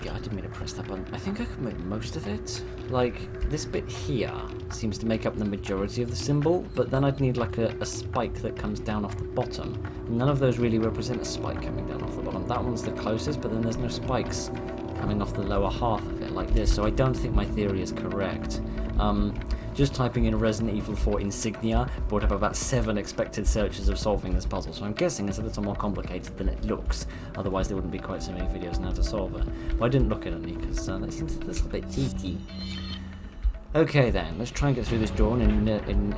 Yeah, I didn't mean to press that button. I think I could make most of it. Like, this bit here seems to make up the majority of the symbol, but then I'd need like a spike that comes down off the bottom. None of those really represent a spike coming down off the bottom. That one's the closest, but then there's no spikes coming off the lower half of it like this, so I don't think my theory is correct. Just typing in Resident Evil 4 insignia brought up about 7 expected searches of solving this puzzle, so I'm guessing it's a little more complicated than it looks, otherwise there wouldn't be quite so many videos on how to solve it. But I didn't look at it because that seems a little bit cheeky. Okay then, let's try and get through this door and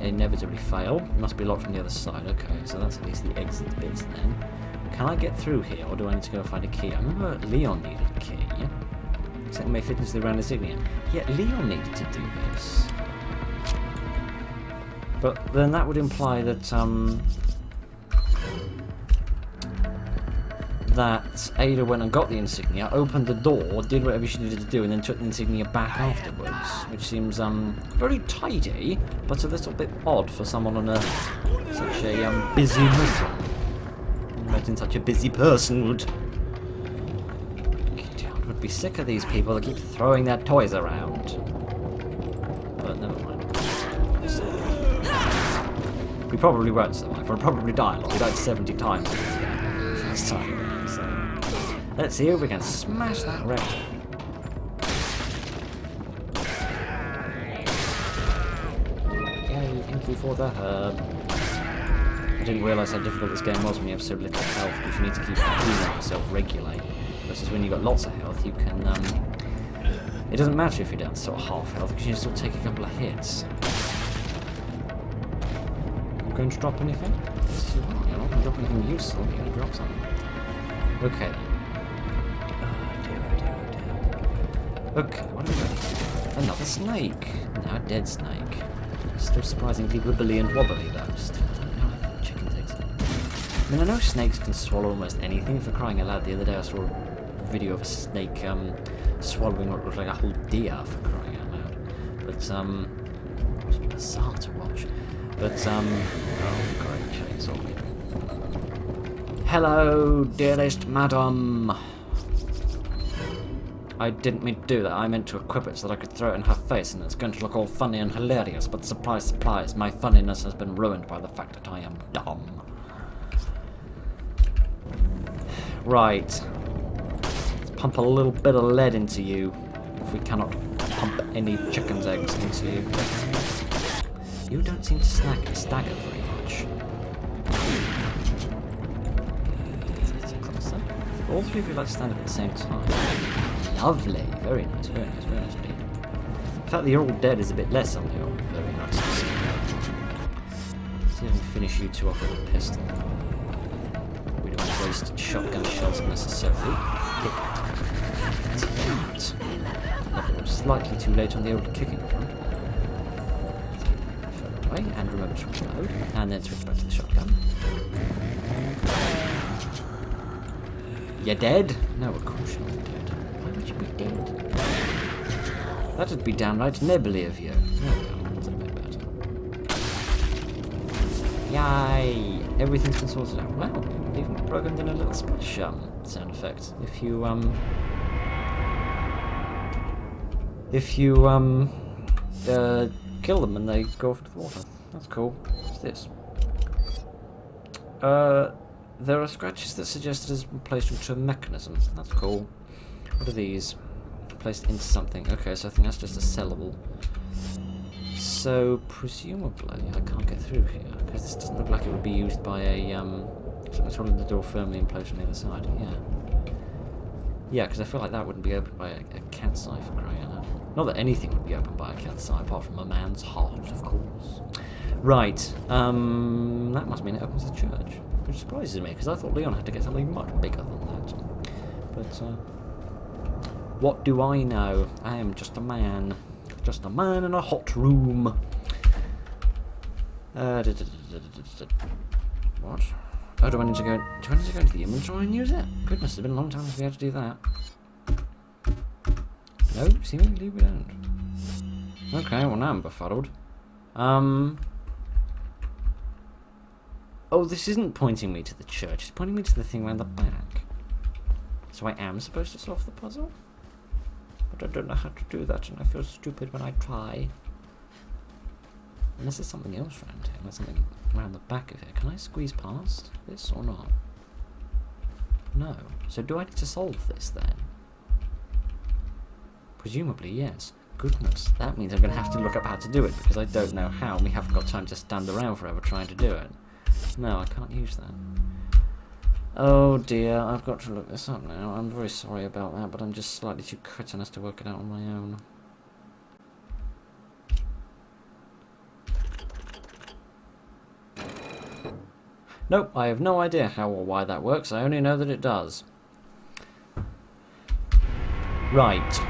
inevitably fail. Must be locked from the other side. Okay, so that's at least the exit bits then. Can I get through here, or do I need to go find a key? I remember Leon needed a key. Second may fit into the round insignia. Yeah, Leon needed to do this. But then that would imply that that Ada went and got the insignia, opened the door, did whatever she needed to do, and then took the insignia back afterwards, which seems very tidy, but a little bit odd for someone on such a busy mission. Imagine such a busy person would be sick of these people that keep throwing their toys around. But never mind. We probably won't survive. We'll probably die a lot. We died 70 times first time. So let's see if we can smash that record. Yay, thank you for the herb. I didn't realise how difficult this game was when you have so little health, because you need to keep healing yourself regulate. Versus when you've got lots of health, you can, it doesn't matter if you're down to sort of half health, because you can still take a couple of hits. You going to drop anything? You're not going to drop anything useful, you're going to drop something. Okay. Oh dear. Okay, what have we got? Another snake. Now a dead snake. Still surprisingly wibbly and wobbly though. Still don't know how chicken eggs. I mean, I know snakes can swallow almost anything. For crying out loud, the other day I saw a video of a snake swallowing what looked like a whole deer, for crying out loud. But it was bizarre to watch. But oh great, chainsaw me. Hello, dearest madam. I didn't mean to do that. I meant to equip it so that I could throw it in her face, and it's going to look all funny and hilarious. But surprise, surprise, my funniness has been ruined by the fact that I am dumb. Right. Let's pump a little bit of lead into you, if we cannot pump any chicken's eggs into you. You don't seem to stagger very much. All three of you like to stand up at the same time. Lovely. Very nice, very nice, very nice indeed. The fact that you're all dead is a bit less on the old. Very nice. See if I can finish you two off with a pistol. We don't want to waste shotgun shells unnecessarily. Slightly too late on the old kicking front. Further away, and remember to reload, and then switch back to the shotgun. You're dead? No, of course you're not dead. Why would you be dead? That'd be downright nibbly of you. There we go, that's a bit better. Yay! Everything's been sorted out. Well, even programmed in a little splash sound effect. If you kill them and they go off into the water. That's cool. What's this? There are scratches that suggest it has been placed into a mechanism. That's cool. What are these? Placed into something. Okay, so I think that's just a sellable. So, presumably, I can't get through here, because this doesn't look like it would be used by a, something's holding the door firmly in place from the other side. Yeah. Yeah, because I feel like that wouldn't be opened by a cat's eye, for crying out loud. Not that anything would be opened by a cat's eye, apart from a man's heart, of course. Right. That must mean it opens the church. Which surprises me, because I thought Leon had to get something much bigger than that. But, What do I know? I am just a man. Just a man in a hot room. What? Oh, do I need to go into the inventory and use it? Goodness, it's been a long time since we had to do that. No, seemingly we don't. Okay, well now I'm befuddled. Oh, this isn't pointing me to the church, it's pointing me to the thing around the back. So I am supposed to solve the puzzle? But I don't know how to do that, and I feel stupid when I try. Unless there's something else around here, there's something around the back of it. Can I squeeze past this or not? No. So do I need to solve this then? Presumably, yes. Goodness, that means I'm going to have to look up how to do it, because I don't know how, and we haven't got time to stand around forever trying to do it. No, I can't use that. Oh dear, I've got to look this up now. I'm very sorry about that, but I'm just slightly too cretinous to work it out on my own. Nope, I have no idea how or why that works, I only know that it does. Right.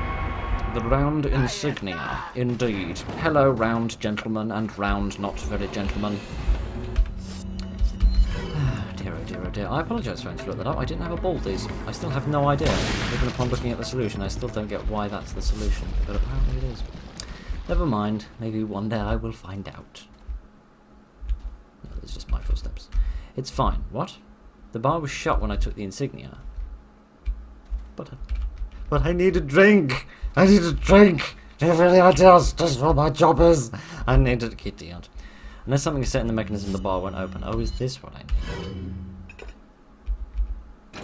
The round insignia, indeed. Hello, round gentlemen and round not very gentlemen. Oh dear, oh dear. I apologise for having to look that up. I didn't have a ball these. I still have no idea. Even upon looking at the solution, I still don't get why that's the solution. But apparently it is. Never mind. Maybe one day I will find out. No, it's just my footsteps. It's fine. What? The bar was shut when I took the insignia. But I need a drink! I need a drink! Do you have any ideas just what my job is? I need a kitty out. Unless something is set in the mechanism, the bar won't open. Oh, is this what I need?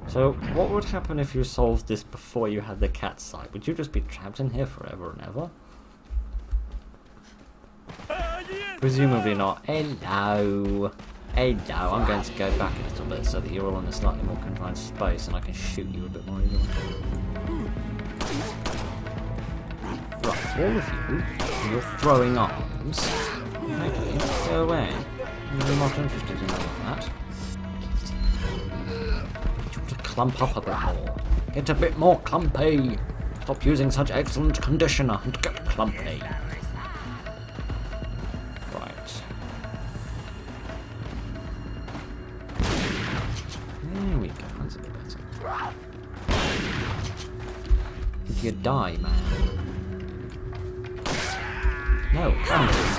So, what would happen if you solved this before you had the cat sight? Would you just be trapped in here forever and ever? Presumably not. Hello! Hello, I'm going to go back a little bit so that you're all in a slightly more confined space and I can shoot you a bit more easily. Right, all of you, you're throwing arms. Okay, go away. I'm not interested in all of that. Get you to clump up a bit more. Get a bit more clumpy. Stop using such excellent conditioner and get clumpy. Right. There we go, that's a bit better. Would you die, man? No,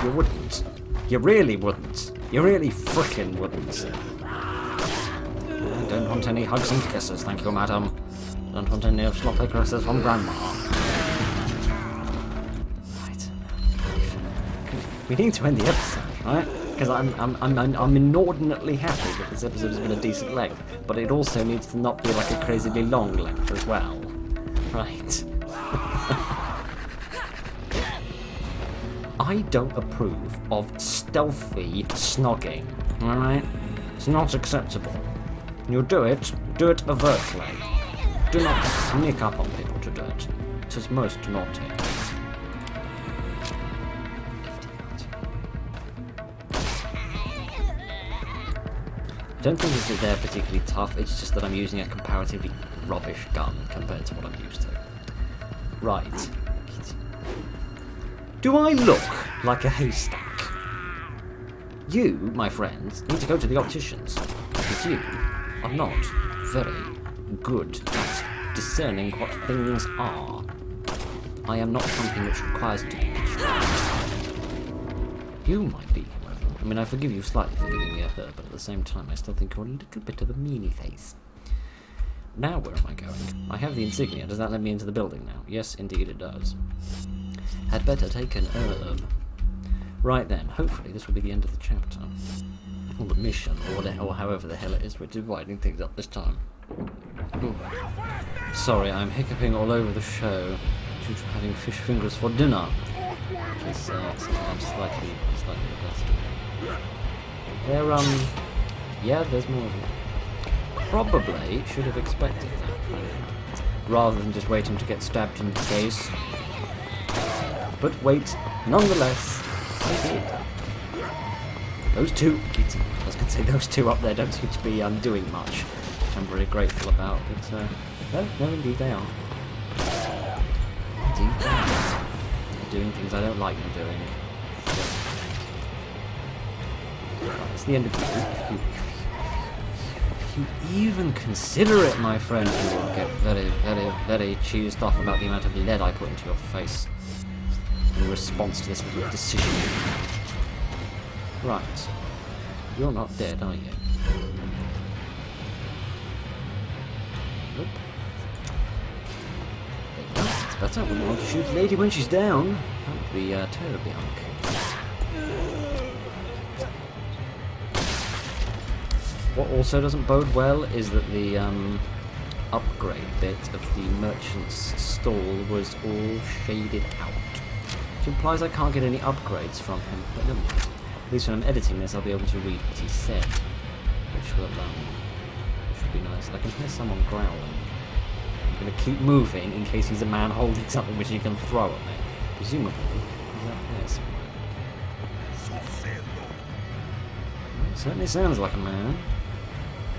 you wouldn't. You really wouldn't. You really frickin' wouldn't. I don't want any hugs and kisses, thank you, madam. Don't want any sloppy kisses from grandma. Right. We need to end the episode, right? Because I'm inordinately happy that this episode has been a decent length, but it also needs to not be like a crazily long length as well. Right. I don't approve of stealthy snogging, alright? It's not acceptable. You do it overtly. Do not sneak up on people to do it. It is most naughty. I don't think this is they're particularly tough, it's just that I'm using a comparatively rubbish gun compared to what I'm used to. Right. Do I look like a haystack? You, my friends, need to go to the opticians, because you are not very good at discerning what things are. I am not something which requires to be pictured. You might be, however. I mean, I forgive you slightly for giving me a her, but at the same time I still think you're a little bit of a meanie face. Now where am I going? I have the insignia. Does that let me into the building now? Yes, indeed it does. Had better take an herb. Right then, hopefully this will be the end of the chapter. Or the mission, or however the hell it is we're dividing things up this time. Ooh. Sorry, I'm hiccuping all over the show due to having fish fingers for dinner. Which is I'm slightly regretting. Yeah, there's more of them. Probably should have expected that, frankly. Rather than just waiting to get stabbed in the face. But wait, nonetheless, I did. Those two, I was going to say those two up there don't seem to be doing much, which I'm very grateful about, but no, indeed they are. bloody bad. Doing things I don't like them doing. Right, it's the end of the week. If you even consider it, my friend, you will get very, very, very cheesed off about the amount of lead I put into your face in response to this little decision. Right. You're not dead, are you? Nope. That's better. I wouldn't want to shoot the lady when she's down. That would be terribly uncool. What also doesn't bode well is that the upgrade bit of the merchant's stall was all shaded out. Which implies I can't get any upgrades from him, but never mind. At least when I'm editing this I'll be able to read what he said. Which will should be nice. I can hear someone growling. I'm going to keep moving in case he's a man holding something which he can throw at me. Presumably, he's up there somewhere. Well, it certainly sounds like a man.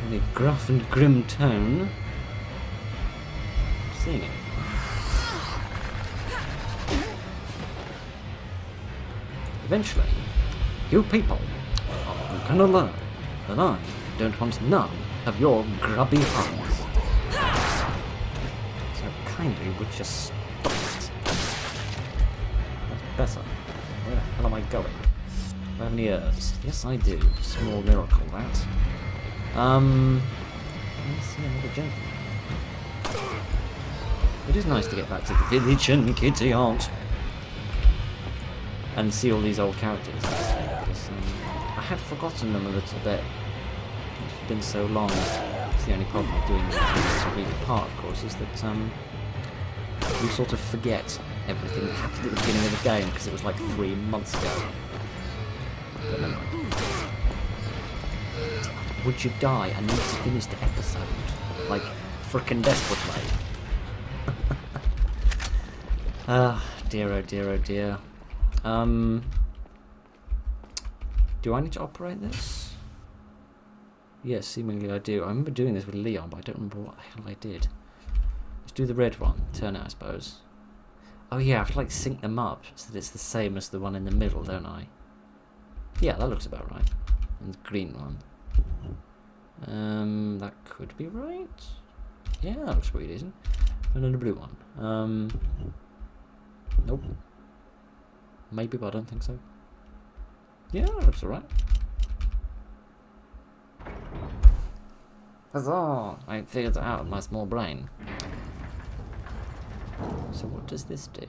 In a gruff and grim tone. I'm seeing it. Eventually, you people are gonna learn that I don't want none of your grubby hands. So kindly would you stop it? That's better. Where the hell am I going? Do I have any herbs? Yes I do. Small miracle, that. Let's see another gentleman. It is nice to get back to the village and Kitty Aunt. And see all these old characters. Because, I had forgotten them a little bit. It's been so long. It's the only problem with doing this every part, of course, is that you sort of forget everything that happened at the beginning of the game because it was like 3 months ago. But never mind. Would you die? I need to finish the episode. Like, frickin' desperately. Ah, dear, oh dear, oh dear. Do I need to operate this? Yes, seemingly I do. I remember doing this with Leon, but I don't remember what the hell I did. Let's do the red one. Turn it, I suppose. Oh yeah, I have to like sync them up so that it's the same as the one in the middle, don't I? Yeah, that looks about right. And the green one. That could be right. Yeah, that looks pretty decent. And then the blue one. Nope. Maybe, but I don't think so. Yeah, that looks alright. Huzzah! I figured it out with my small brain. So what does this do?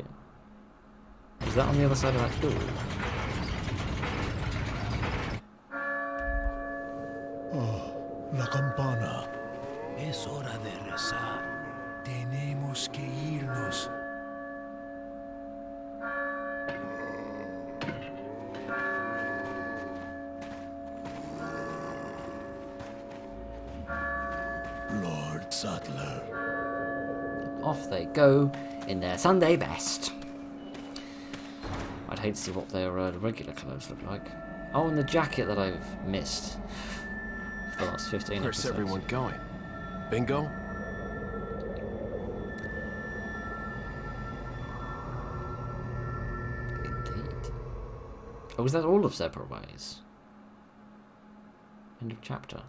Is that on the other side of that door? Oh, la campana. Es hora de rezar. Tenemos que irnos. Lord Sattler. Off they go in their Sunday best. I'd hate to see what their regular clothes look like. Oh, and the jacket that I've missed for the last 15 Where's episodes. everyone going? Bingo? Indeed. Oh, was that all of Separate Ways? End of chapter.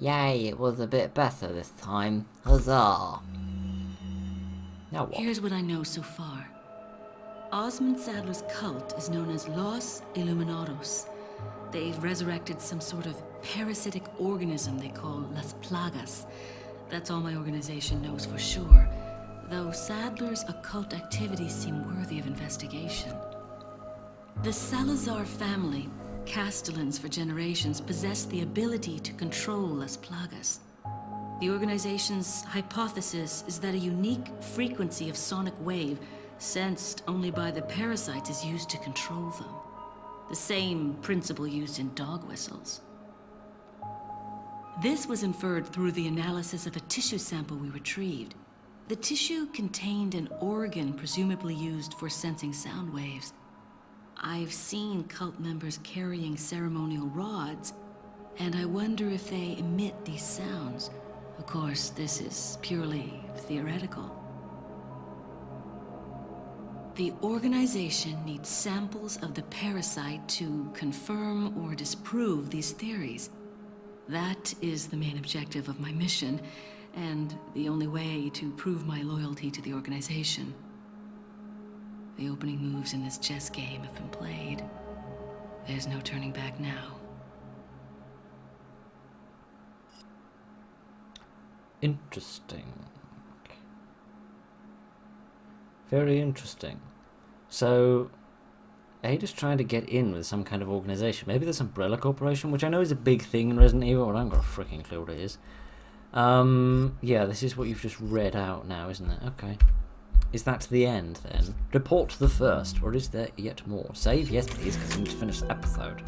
Yay, it was a bit better this time. Huzzah! Now what? Here's what I know so far. Osmond Saddler's cult is known as Los Illuminados. They've resurrected some sort of parasitic organism they call Las Plagas. That's all my organization knows for sure, though Saddler's occult activities seem worthy of investigation. The Salazar family, Castellans for generations, possess the ability to control Las Plagas. The organization's hypothesis is that a unique frequency of sonic wave, sensed only by the parasite, is used to control them. The same principle used in dog whistles. This was inferred through the analysis of a tissue sample we retrieved. The tissue contained an organ presumably used for sensing sound waves. I've seen cult members carrying ceremonial rods, and I wonder if they emit these sounds. Of course, this is purely theoretical. The organization needs samples of the parasite to confirm or disprove these theories. That is the main objective of my mission, and the only way to prove my loyalty to the organization. The opening moves in this chess game have been played. There's no turning back now. Interesting. Very interesting. So, Ada's trying to get in with some kind of organization. Maybe this Umbrella Corporation, which I know is a big thing in Resident Evil, but I haven't got a freaking clue what it is. Yeah, this is what you've just read out now, isn't it? Okay. Is that the end, then? Report the first, or is there yet more? Save? Yes, please, because I need to finish the episode.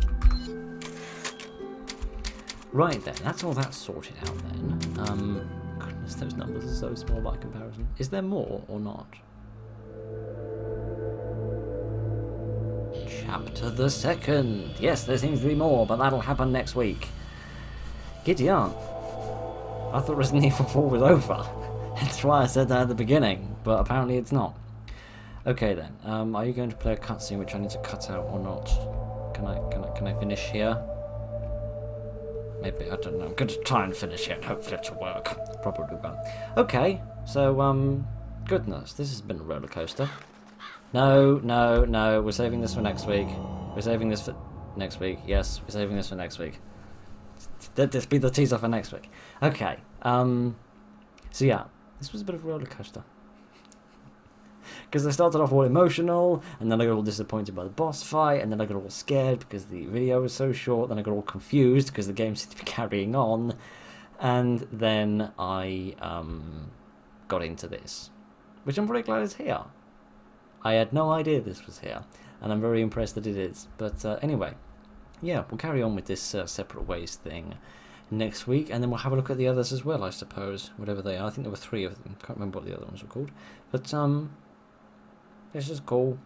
Right, then. That's all that sorted out, then. Goodness, those numbers are so small by comparison. Is there more, or not? Chapter the 2nd. Yes, there seems to be more, but that'll happen next week. Giddy aunt. I thought Resident Evil 4 was over. That's why I said that at the beginning, but apparently it's not. Okay then, are you going to play a cutscene which I need to cut out or not? Can I finish here? Maybe, I don't know. I'm going to try and finish it. Hopefully it'll work. Probably won't. Okay, so, goodness, this has been a roller coaster. No, we're saving this for next week. We're saving this for next week. Yes, we're saving this for next week. Let this be the teaser for next week. Okay, so yeah, this was a bit of a roller coaster. Because I started off all emotional, and then I got all disappointed by the boss fight, and then I got all scared because the video was so short, then I got all confused because the game seemed to be carrying on, and then I got into this, which I'm very glad is here. I had no idea this was here, and I'm very impressed that it is. But anyway, yeah, we'll carry on with this Separate Ways thing next week, and then we'll have a look at the others as well, I suppose, whatever they are. I think there were 3 of them. Can't remember what the other ones were called. But it's just cool.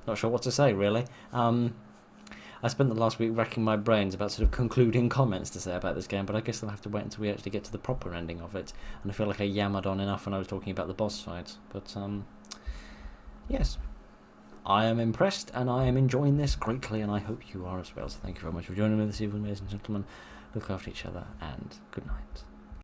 Not sure what to say, really. I spent the last week racking my brains about sort of concluding comments to say about this game, but I guess I'll have to wait until we actually get to the proper ending of it. And I feel like I yammered on enough when I was talking about the boss fights. But yes, I am impressed and I am enjoying this greatly, and I hope you are as well. So thank you very much for joining me this evening, ladies and gentlemen. Look after each other and good night.